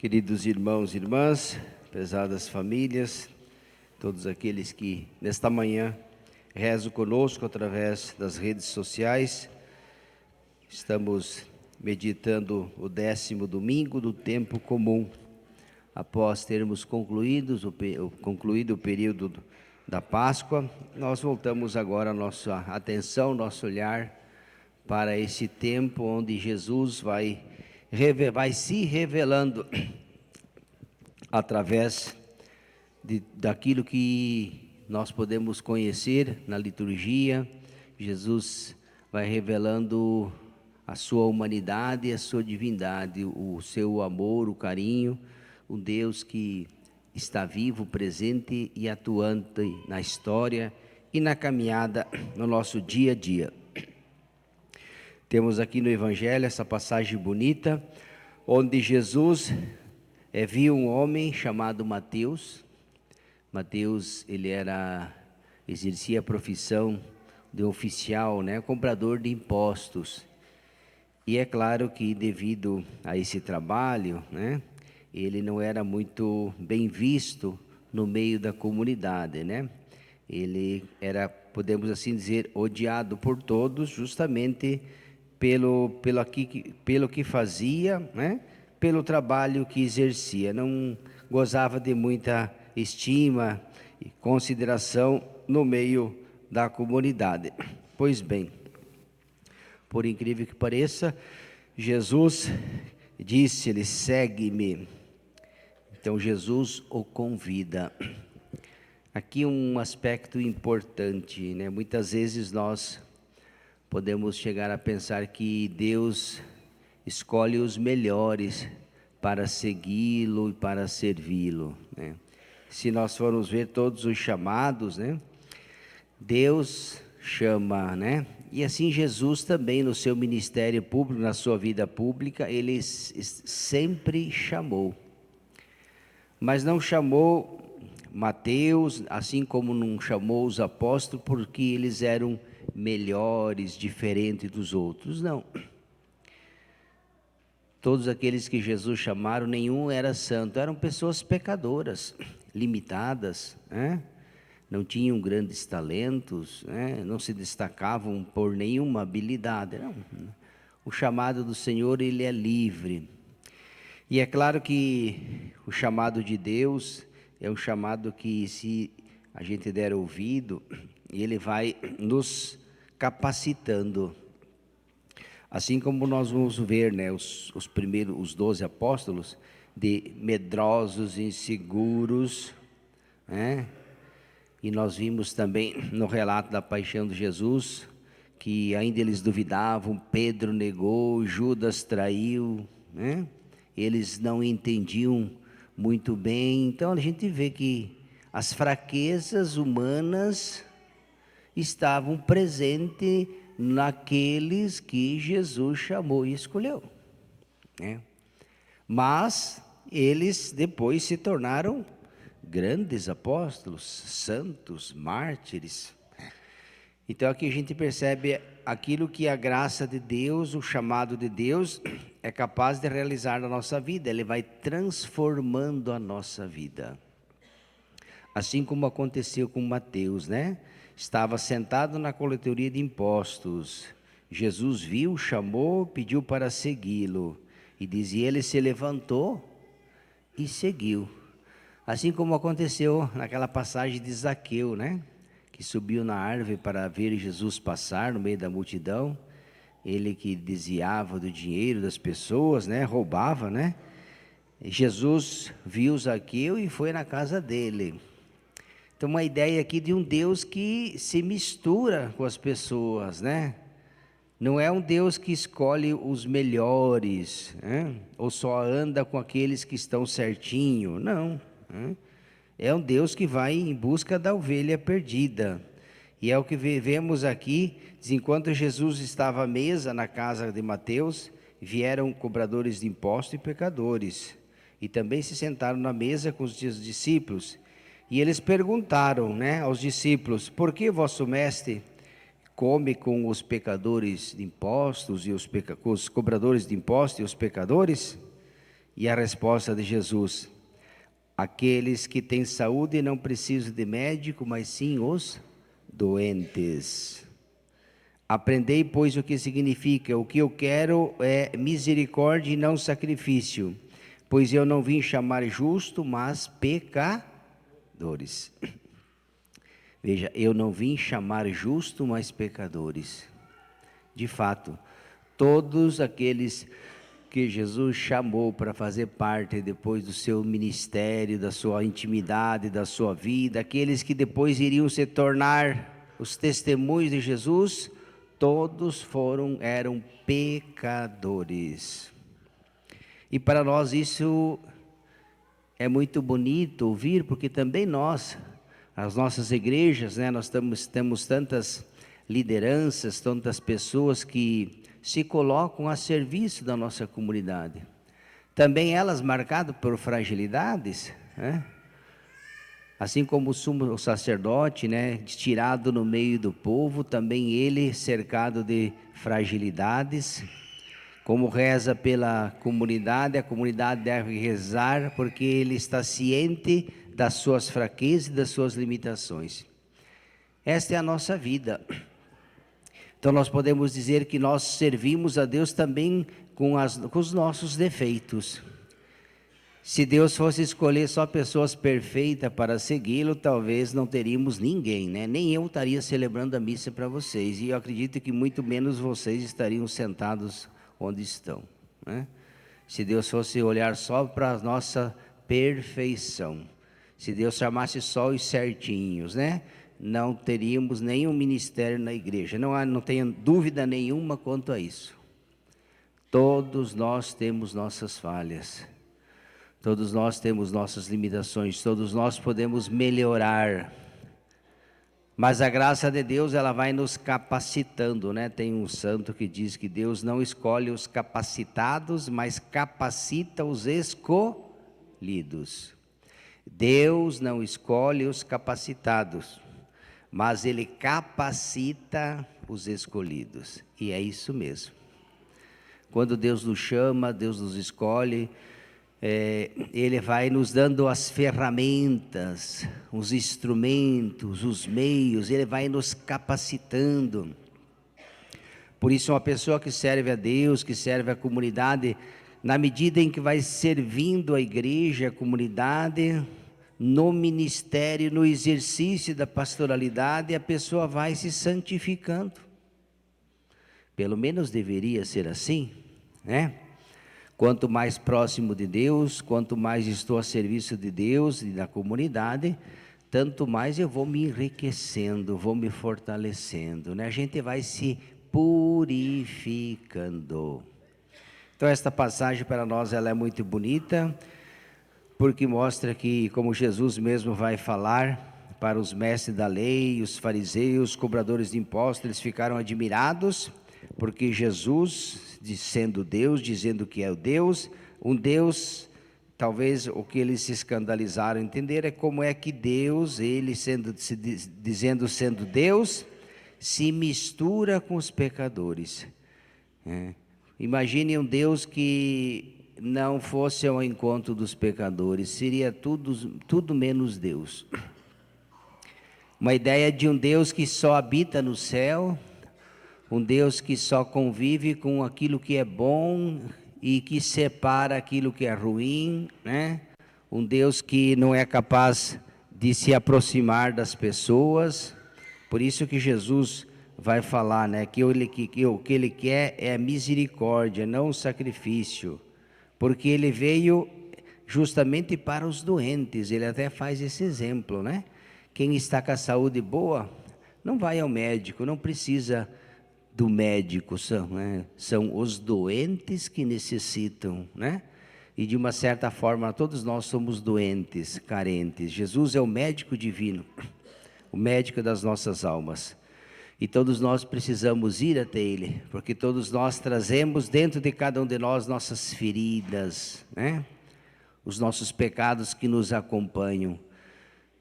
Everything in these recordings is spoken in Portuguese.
Queridos irmãos e irmãs, prezadas famílias, todos aqueles que nesta manhã rezam conosco através das redes sociais, estamos meditando o 10º domingo do tempo comum. Após termos concluído o período da Páscoa, nós voltamos agora a nossa atenção, nosso olhar para esse tempo onde Jesus vai se revelando através daquilo que nós podemos conhecer na liturgia. Jesus vai revelando a sua humanidade e a sua divindade, o seu amor, o carinho, um Deus que está vivo, presente e atuante na história e na caminhada no nosso dia a dia. Temos aqui no Evangelho essa passagem bonita, onde Jesus viu um homem chamado Mateus. Mateus, ele exercia a profissão de oficial, comprador de impostos. E é claro que devido a esse trabalho, ele não era muito bem visto no meio da comunidade, Ele era, podemos assim dizer, odiado por todos, justamente pelo que fazia, pelo trabalho que exercia. Não gozava de muita estima e consideração no meio da comunidade. Pois bem, por incrível que pareça, Jesus disse-lhe: segue-me. Então Jesus o convida. Aqui um aspecto importante, Muitas vezes nós podemos chegar a pensar que Deus escolhe os melhores para segui-lo e para servi-lo, Se nós formos ver todos os chamados, Deus chama, E assim Jesus também no seu ministério público, na sua vida pública, ele sempre chamou. Mas não chamou Mateus, assim como não chamou os apóstolos, porque eles eram melhores, diferentes dos outros, não. Todos aqueles que Jesus chamaram, nenhum era santo, eram pessoas pecadoras, limitadas, não tinham grandes talentos, não se destacavam por nenhuma habilidade, não. O chamado do Senhor, ele é livre. E é claro que o chamado de Deus é um chamado que, se a gente der ouvido, ele vai nos capacitando. Assim como nós vamos ver, os 12 apóstolos, de medrosos, inseguros, E nós vimos também no relato da paixão de Jesus, que ainda eles duvidavam, Pedro negou, Judas traiu, Eles não entendiam muito bem. Então a gente vê que as fraquezas humanas estavam presentes naqueles que Jesus chamou e escolheu, Mas eles depois se tornaram grandes apóstolos, santos, mártires. Então aqui a gente percebe aquilo que a graça de Deus, o chamado de Deus é capaz de realizar na nossa vida. Ele vai transformando a nossa vida. Assim como aconteceu com Mateus, Estava sentado na coletoria de impostos. Jesus viu, chamou, pediu para segui-lo. E dizia, ele se levantou e seguiu. Assim como aconteceu naquela passagem de Zaqueu, Que subiu na árvore para ver Jesus passar no meio da multidão. Ele que desviava do dinheiro das pessoas, roubava, Jesus viu Zaqueu e foi na casa dele. Então, uma ideia aqui de um Deus que se mistura com as pessoas, Não é um Deus que escolhe os melhores, ou só anda com aqueles que estão certinho, não. É um Deus que vai em busca da ovelha perdida. E é o que vemos aqui, enquanto Jesus estava à mesa na casa de Mateus, vieram cobradores de impostos e pecadores. E também se sentaram na mesa com os discípulos. E eles perguntaram, aos discípulos: por que vosso mestre come com os pecadores de impostos e com os cobradores de impostos e os pecadores? E a resposta de Jesus: aqueles que têm saúde não precisam de médico, mas sim os doentes. Aprendei, pois, o que significa: o que eu quero é misericórdia e não sacrifício, pois eu não vim chamar justo, mas pecadores. Veja, eu não vim chamar justo, mas pecadores. De fato, todos aqueles que Jesus chamou para fazer parte depois do seu ministério, da sua intimidade, da sua vida, aqueles que depois iriam se tornar os testemunhos de Jesus, todos eram pecadores. E para nós isso é muito bonito ouvir, porque também nós, as nossas igrejas, né, nós temos tantas lideranças, tantas pessoas que se colocam a serviço da nossa comunidade. Também elas marcadas por fragilidades, né? Assim como o sumo sacerdote, né, tirado no meio do povo, também ele cercado de fragilidades. Como reza pela comunidade, a comunidade deve rezar porque ele está ciente das suas fraquezas e das suas limitações. Esta é a nossa vida. Então nós podemos dizer que nós servimos a Deus também com os nossos defeitos. Se Deus fosse escolher só pessoas perfeitas para segui-lo, talvez não teríamos ninguém, né? Nem eu estaria celebrando a missa para vocês. E eu acredito que muito menos vocês estariam sentados onde estão, né? Se Deus fosse olhar só para a nossa perfeição, se Deus chamasse só os certinhos, né? Não teríamos nenhum ministério na igreja. Não tenha dúvida nenhuma quanto a isso. Todos nós temos nossas falhas. Todos nós temos nossas limitações, todos nós podemos melhorar. Mas a graça de Deus, ela vai nos capacitando, né? Tem um santo que diz que Deus não escolhe os capacitados, mas capacita os escolhidos. Deus não escolhe os capacitados, mas Ele capacita os escolhidos. E é isso mesmo. Quando Deus nos chama, Deus nos escolhe, Ele vai nos dando as ferramentas, os instrumentos, os meios, Ele vai nos capacitando. Por isso, uma pessoa que serve a Deus, que serve a comunidade, na medida em que vai servindo a igreja, a comunidade, no ministério, no exercício da pastoralidade, a pessoa vai se santificando. Pelo menos deveria ser assim, né? Quanto mais próximo de Deus, quanto mais estou a serviço de Deus e da comunidade, tanto mais eu vou me enriquecendo, vou me fortalecendo, né? A gente vai se purificando. Então esta passagem para nós ela é muito bonita, porque mostra que, como Jesus mesmo vai falar para os mestres da lei, os fariseus, os cobradores de impostos, eles ficaram admirados, porque Jesus, sendo Deus, dizendo que é o Deus, um Deus, talvez o que eles se escandalizaram entender é como é que Deus, ele dizendo sendo Deus, se mistura com os pecadores. Imagine um Deus que não fosse ao encontro dos pecadores, seria tudo menos Deus. Uma ideia de um Deus que só habita no céu, um Deus que só convive com aquilo que é bom e que separa aquilo que é ruim, né? Um Deus que não é capaz de se aproximar das pessoas. Por isso que Jesus vai falar, né, que o que Ele quer é misericórdia, não sacrifício. Porque Ele veio justamente para os doentes. Ele até faz esse exemplo, né? Quem está com a saúde boa, não vai ao médico, não precisa do médico, são os doentes que necessitam, né? E de uma certa forma todos nós somos doentes, carentes. Jesus é o médico divino, o médico das nossas almas. E todos nós precisamos ir até Ele, porque todos nós trazemos dentro de cada um de nós nossas feridas, né? Os nossos pecados que nos acompanham.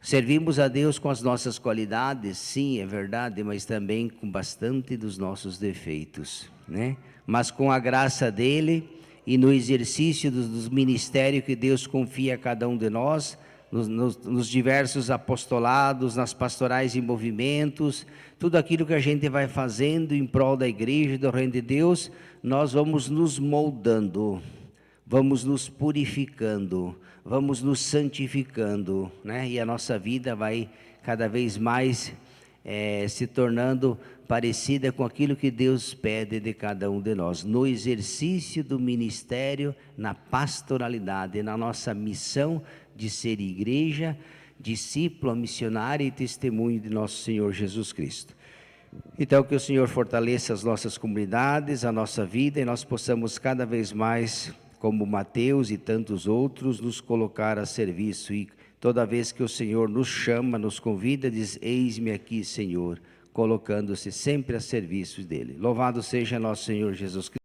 Servimos a Deus com as nossas qualidades, sim, é verdade, mas também com bastante dos nossos defeitos, né? Mas com a graça dEle e no exercício dos ministérios que Deus confia a cada um de nós, nos diversos apostolados, nas pastorais e movimentos, tudo aquilo que a gente vai fazendo em prol da igreja, do reino de Deus, nós vamos nos moldando, vamos nos purificando, vamos nos santificando, né? E a nossa vida vai cada vez mais se tornando parecida com aquilo que Deus pede de cada um de nós, no exercício do ministério, na pastoralidade, na nossa missão de ser igreja, discípulo, missionário e testemunho de nosso Senhor Jesus Cristo. Então, que o Senhor fortaleça as nossas comunidades, a nossa vida, e nós possamos cada vez mais, como Mateus e tantos outros, nos colocar a serviço. E toda vez que o Senhor nos chama, nos convida, diz: eis-me aqui, Senhor, colocando-se sempre a serviço dele. Louvado seja nosso Senhor Jesus Cristo.